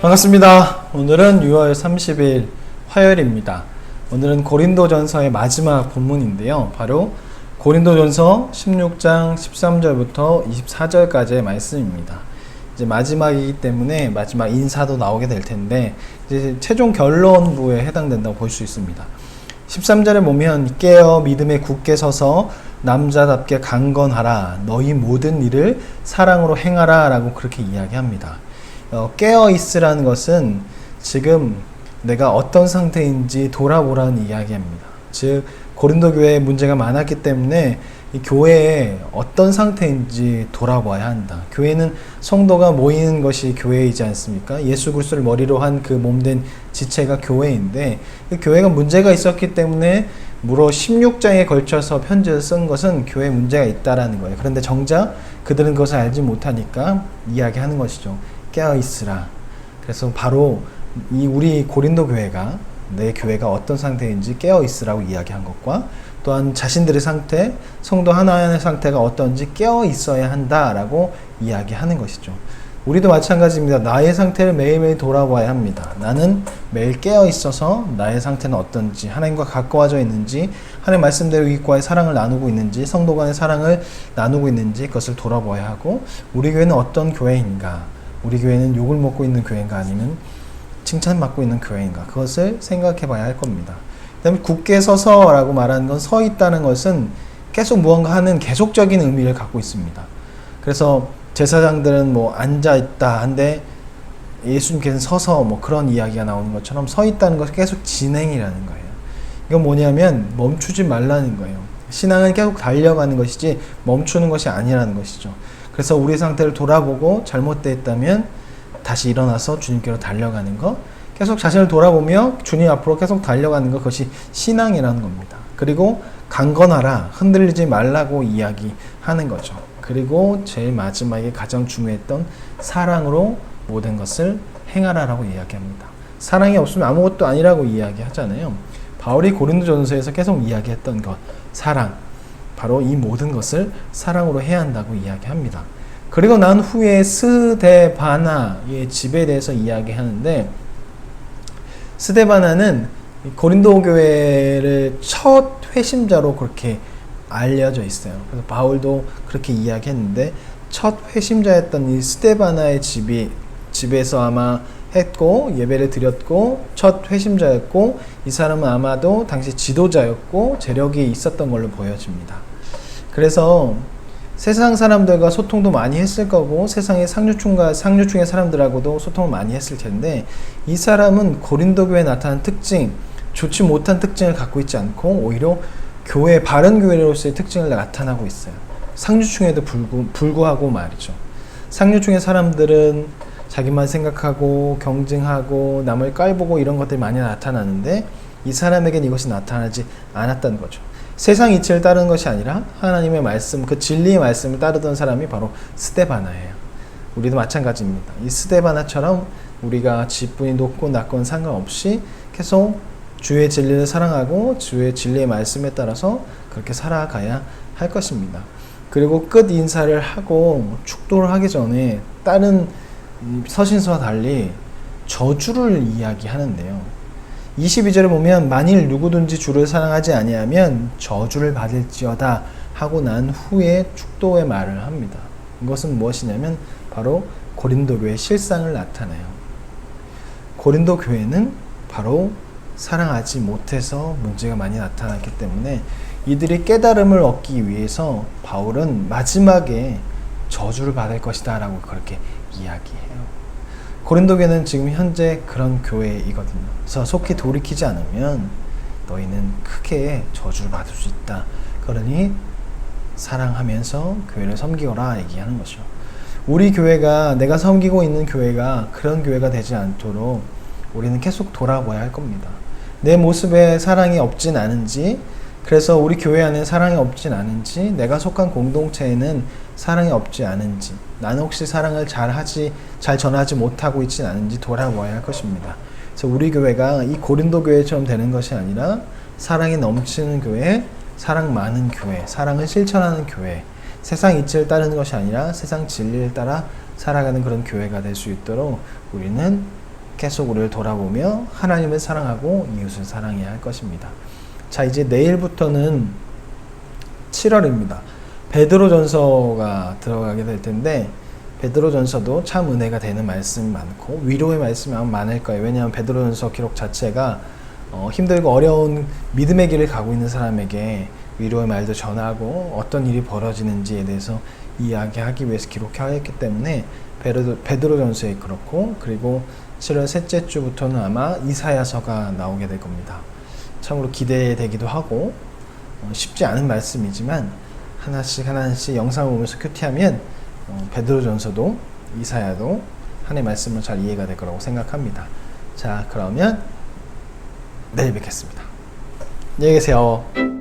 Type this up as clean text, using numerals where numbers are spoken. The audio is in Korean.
반갑습니다. 오늘은 6월 30일 화요일입니다. 오늘은 고린도전서의 마지막 본문인데요. 바로 고린도전서 16장 13절부터 24절까지의 말씀입니다. 이제 마지막이기 때문에 마지막 인사도 나오게 될 텐데 이제 최종 결론부에 해당된다고 볼 수 있습니다. 13절에 보면 깨어 믿음에 굳게 서서 남자답게 강건하라, 너희 모든 일을 사랑으로 행하라 라고 그렇게 이야기합니다. 깨어 있으라는 것은 지금 내가 어떤 상태인지 돌아보라는 이야기입니다. 즉 고린도 교회에 문제가 많았기 때문에 이 교회에 어떤 상태인지 돌아봐야 한다. 교회는 성도가 모이는 것이 교회이지 않습니까? 예수 그리스도를 머리로 한 그 몸된 지체가 교회인데 그 교회가 문제가 있었기 때문에 무려 16장에 걸쳐서 편지를 쓴 것은 교회에 문제가 있다라는 거예요. 그런데 정작 그들은 그것을 알지 못하니까 이야기하는 것이죠. 깨어있으라. 그래서 바로 이 우리 고린도 교회가 내 교회가 어떤 상태인지 깨어있으라고 이야기한 것과 또한 자신들의 상태, 성도 하나의 상태가 어떤지 깨어있어야 한다라고 이야기하는 것이죠. 우리도 마찬가지입니다. 나의 상태를 매일매일 돌아봐야 합니다. 나는 매일 깨어있어서 나의 상태는 어떤지, 하나님과 가까워져 있는지, 하나님 말씀대로 이웃과의 사랑을 나누고 있는지, 성도 간의 사랑을 나누고 있는지 그것을 돌아봐야 하고, 우리 교회는 어떤 교회인가, 우리 교회는 욕을 먹고 있는 교회인가 아니면 칭찬받고 있는 교회인가, 그것을 생각해 봐야 할 겁니다. 그 다음에 굳게 서서 라고 말하는 건 서 있다는 것은 계속 무언가 하는 계속적인 의미를 갖고 있습니다. 그래서 제사장들은 뭐 앉아 있다 한데 예수님께서는 서서 뭐 그런 이야기가 나오는 것처럼 서 있다는 것이 계속 진행이라는 거예요. 이건 뭐냐면 멈추지 말라는 거예요. 신앙은 계속 달려가는 것이지 멈추는 것이 아니라는 것이죠. 그래서 우리 상태를 돌아보고 잘못되었다면 다시 일어나서 주님께로 달려가는 것, 계속 자신을 돌아보며 주님 앞으로 계속 달려가는 것, 그것이 신앙이라는 겁니다. 그리고 강건하라, 흔들리지 말라고 이야기하는 거죠. 그리고 제일 마지막에 가장 중요했던 사랑으로 모든 것을 행하라라고 이야기합니다. 사랑이 없으면 아무것도 아니라고 이야기하잖아요. 바울이 고린도전서에서 계속 이야기했던 것, 사랑, 바로 이 모든 것을 사랑으로 해야 한다고 이야기합니다. 그리고 난 후에 스데바나의 집에 대해서 이야기하는데, 스데바나는 고린도 교회를 첫 회심자로 그렇게 알려져 있어요. 그래서 바울도 그렇게 이야기했는데, 첫 회심자였던 이 스데바나의 집에서 아마 했고 예배를 드렸고 첫 회심자였고, 이 사람은 아마도 당시 지도자였고 재력이 있었던 걸로 보여집니다. 그래서 세상 사람들과 소통도 많이 했을 거고 세상의 상류층의 사람들하고도 소통을 많이 했을 텐데, 이 사람은 고린도 교회에 나타난 특징, 좋지 못한 특징을 갖고 있지 않고 오히려 교회, 바른 교회로서의 특징을 나타나고 있어요. 상류층에도 불구하고 말이죠. 상류층의 사람들은 자기만 생각하고 경쟁하고 남을 깔보고 이런 것들이 많이 나타나는데, 이 사람에겐 이것이 나타나지 않았다는 거죠. 세상 이치를 따르는 것이 아니라 하나님의 말씀, 그 진리의 말씀을 따르던 사람이 바로 스데바나예요. 우리도 마찬가지입니다. 이 스데바나처럼 우리가 직분이 높고 낮건 상관없이 계속 주의 진리를 사랑하고 주의 진리의 말씀에 따라서 그렇게 살아가야 할 것입니다. 그리고 끝 인사를 하고 축도를 하기 전에 다른 서신서와 달리 저주를 이야기하는데요. 22절에 보면 만일 누구든지 주를 사랑하지 아니하면 저주를 받을지어다 하고 난 후에 축도의 말을 합니다. 이것은 무엇이냐면 바로 고린도 교회의 실상을 나타내요. 고린도 교회는 바로 사랑하지 못해서 문제가 많이 나타났기 때문에 이들이 깨달음을 얻기 위해서 바울은 마지막에 저주를 받을 것이다 라고 그렇게 이야기해요. 고린도 교회는 지금 현재 그런 교회이거든요. 그래서 속히 돌이키지 않으면 너희는 크게 저주를 받을 수 있다. 그러니 사랑하면서 교회를 섬기거라 얘기하는 것이죠. 우리 교회가, 내가 섬기고 있는 교회가 그런 교회가 되지 않도록 우리는 계속 돌아봐야 할 겁니다. 내 모습에 사랑이 없진 않은지, 그래서 우리 교회 안에 사랑이 없진 않은지, 내가 속한 공동체에는 사랑이 없지 않은지, 나는 혹시 사랑을 잘 전하지 못하고 있진 않은지 돌아봐야 할 것입니다. 그래서 우리 교회가 이 고린도 교회처럼 되는 것이 아니라 사랑이 넘치는 교회, 사랑 많은 교회, 사랑을 실천하는 교회, 세상 이치를 따르는 것이 아니라 세상 진리를 따라 살아가는 그런 교회가 될 수 있도록 우리는 계속 우리를 돌아보며 하나님을 사랑하고 이웃을 사랑해야 할 것입니다. 자, 이제 내일부터는 7월입니다. 베드로전서가 들어가게 될 텐데 베드로전서도 참 은혜가 되는 말씀이 많고 위로의 말씀이 아마 많을 거예요. 왜냐하면 베드로전서 기록 자체가 힘들고 어려운 믿음의 길을 가고 있는 사람에게 위로의 말도 전하고 어떤 일이 벌어지는지에 대해서 이야기하기 위해서 기록하였기 때문에 베드로전서에 그렇고, 그리고 7월 셋째 주부터는 아마 이사야서가 나오게 될 겁니다. 참으로 기대되기도 하고 쉽지 않은 말씀이지만 하나씩 영상을 보면서 큐티하면 베드로전서도 이사야도 하나님의 말씀을 잘 이해가 될 거라고 생각합니다. 자, 그러면 내일 뵙겠습니다. 안녕히 계세요.